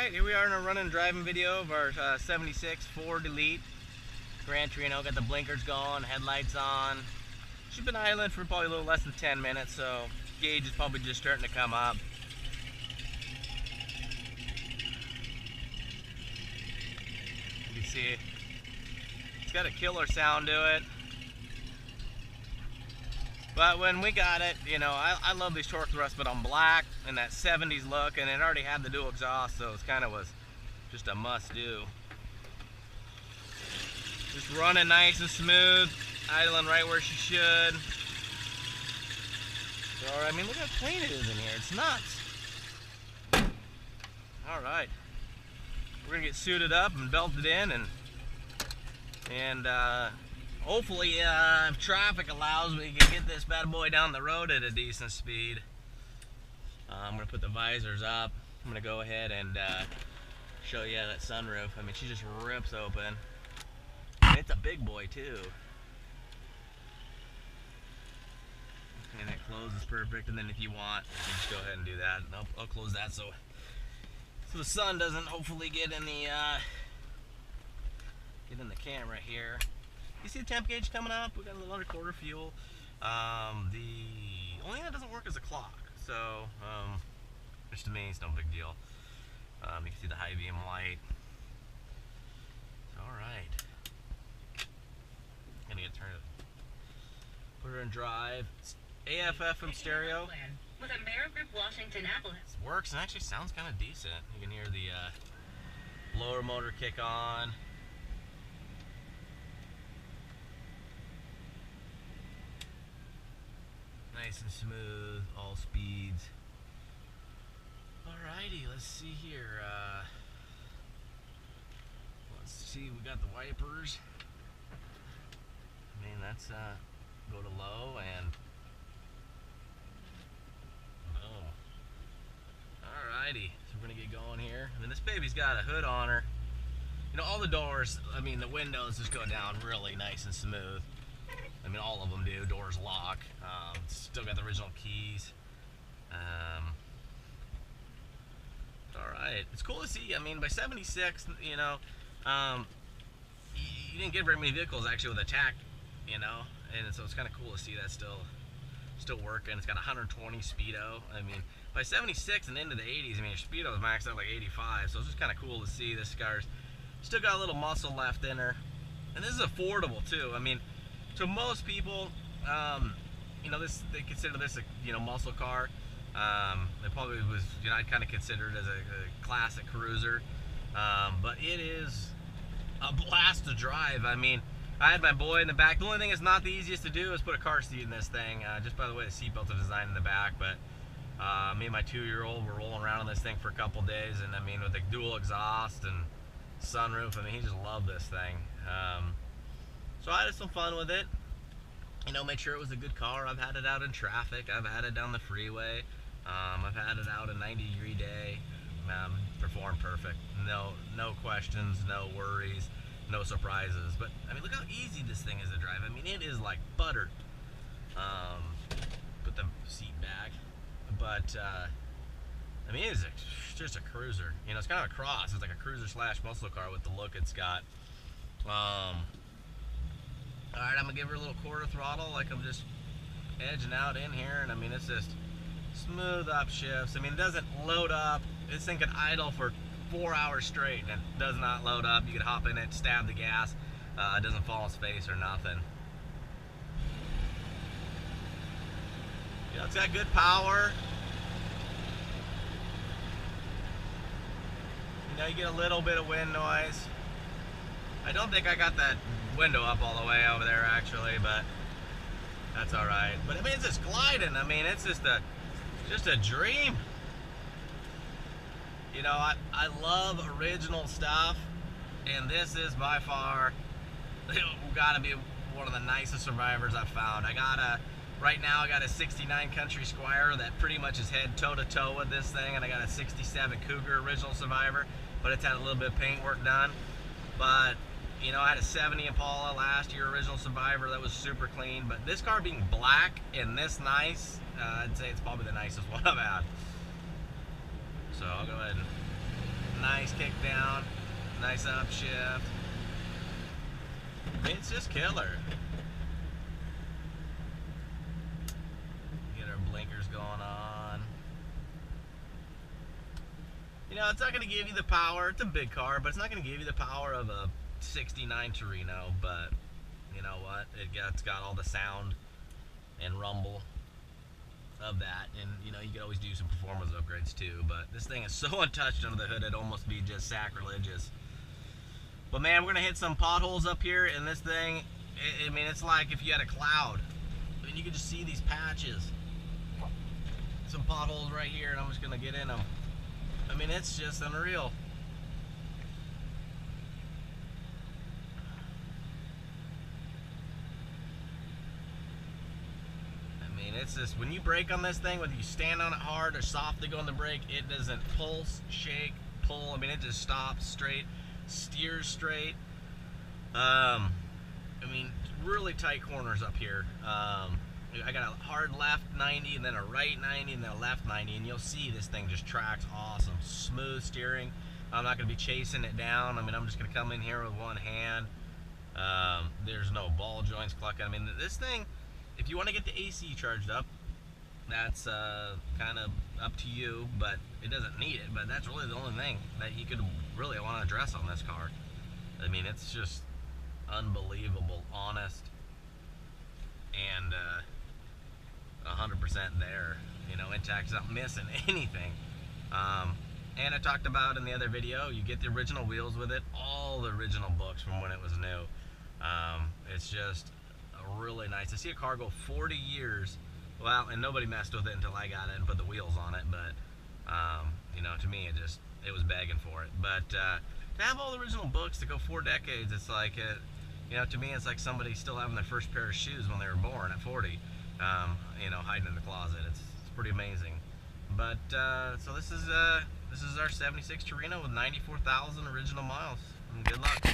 Alright, here we are in a run and driving video of our 76 Ford Elite Gran Torino. Got the blinkers going, headlights on. She's been idling for probably a little less than 10 minutes, so gauge is probably just starting to come up. You can see it's got a killer sound to it. But when we got it, you know, I love these torque thrusts, but on black and that 70s look, and it already had the dual exhaust, so it kind of was just a must do. Just running nice and smooth, idling right where she should. So, I mean, look how clean it is in here. It's nuts. All right, we're gonna get suited up and belted in, and hopefully, if traffic allows, we can get this bad boy down the road at a decent speed. I'm going to put the visors up. I'm going to go ahead and show you that sunroof. I mean, she just rips open. And it's a big boy, too. And it closes perfect. And then if you want, you can just go ahead and do that. I'll close that so the sun doesn't hopefully get in the camera here. You see the temp gauge coming up? We got a little under quarter fuel. The only thing that doesn't work is a clock. So, which to me is no big deal. You can see the high beam light. All right. Gonna get turned. Put her in drive. It's AF/FM stereo. With Amerigroup Washington Appalachian. It works and actually sounds kind of decent. You can hear the blower motor kick on. Nice and smooth, all speeds. Alrighty, let's see here. Let's see, we got the wipers. I mean, that's go to low and boom. Alrighty, so we're gonna get going here. And then this baby's got a hood on her. You know, all the doors, I mean, the windows just go down really nice and smooth. I mean, all of them do. Doors lock. Still got the original keys. Alright. It's cool to see. I mean, by 76, you know, you didn't get very many vehicles actually with a tack, you know, and so it's kind of cool to see that still working. It's got 120 speedo. I mean, by 76 and into the 80s, I mean, your speedo is maxed out like 85, so it's just kind of cool to see this car's still got a little muscle left in her. And this is affordable too. I mean, to most people, you know, they consider this a, you know, muscle car. It probably was, you know, I'd kind of consider it as a classic cruiser, but it is a blast to drive. I mean, I had my boy in the back. The only thing that's not the easiest to do is put a car seat in this thing. Just by the way, the seatbelts are designed in the back, but me and my 2-year-old were rolling around on this thing for a couple days, and I mean, with the dual exhaust and sunroof, I mean, he just loved this thing. So I had some fun with it. You know, made sure it was a good car. I've had it out in traffic. I've had it down the freeway. I've had it out a 90-degree day. Performed perfect. No questions, no worries, no surprises. But I mean, look how easy this thing is to drive. I mean, it is like butter. Put the seat back, but I mean, it is just a cruiser. You know, it's kind of a cross. It's like a cruiser / muscle car with the look it's got. Alright, I'm going to give her a little quarter throttle like I'm just edging out in here, and I mean, it's just smooth up shifts. I mean, it doesn't load up. This thing can idle for 4 hours straight and it does not load up. You can hop in it, stab the gas. It doesn't fall in its face or nothing. You know, it's got good power. You know, you get a little bit of wind noise. I don't think I got that window up all the way over there actually, but that's all right. But I mean, it's just gliding. I mean, it's just a dream. You know, I love original stuff, and this is by far gotta be one of the nicest Survivors I've found. Right now I got a 69 Country Squire that pretty much is head toe to toe with this thing, and I got a 67 Cougar original Survivor, but it's had a little bit of paint work done. But you know, I had a 70 Impala last year, original Survivor, that was super clean. But this car being black and this nice, I'd say it's probably the nicest one I've had. So I'll go ahead and nice kick down, nice upshift. I mean, it's just killer. Get our blinkers going on. You know, it's not going to give you the power. It's a big car, but it's not going to give you the power of a 69 Torino. But you know what? It's got all the sound and rumble of that, and you know, you could always do some performance upgrades too. But this thing is so untouched under the hood, it'd almost be just sacrilegious. But man, we're gonna hit some potholes up here, and this thing, I mean, it's like if you had a cloud. I mean, you can just see these patches. Some potholes right here, and I'm just gonna get in them. I mean, it's just unreal. I mean, it's just, when you brake on this thing, whether you stand on it hard or softly go on the brake, it doesn't pulse, shake, pull. I mean, it just stops straight, steers straight. I mean, really tight corners up here. I got a hard left 90, and then a right 90, and then a left 90, and you'll see this thing just tracks awesome. Smooth steering. I'm not going to be chasing it down. I mean, I'm just going to come in here with one hand. There's no ball joints clucking. I mean, this thing, if you want to get the AC charged up, that's kind of up to you, but it doesn't need it. But that's really the only thing that you could really want to address on this car. I mean, it's just unbelievable, honest, and 100% there. You know, intact, not missing anything. And I talked about in the other video, you get the original wheels with it, all the original books from when it was new. It's just really nice to see a car go 40 years. Well, and nobody messed with it until I got it and put the wheels on it, but you know, to me it was begging for it. But to have all the original books to go 4 decades, it's like you know, to me it's like somebody still having their first pair of shoes when they were born at 40, you know, hiding in the closet. It's pretty amazing. But so this is our 76 Torino with 94,000 original miles, and good luck.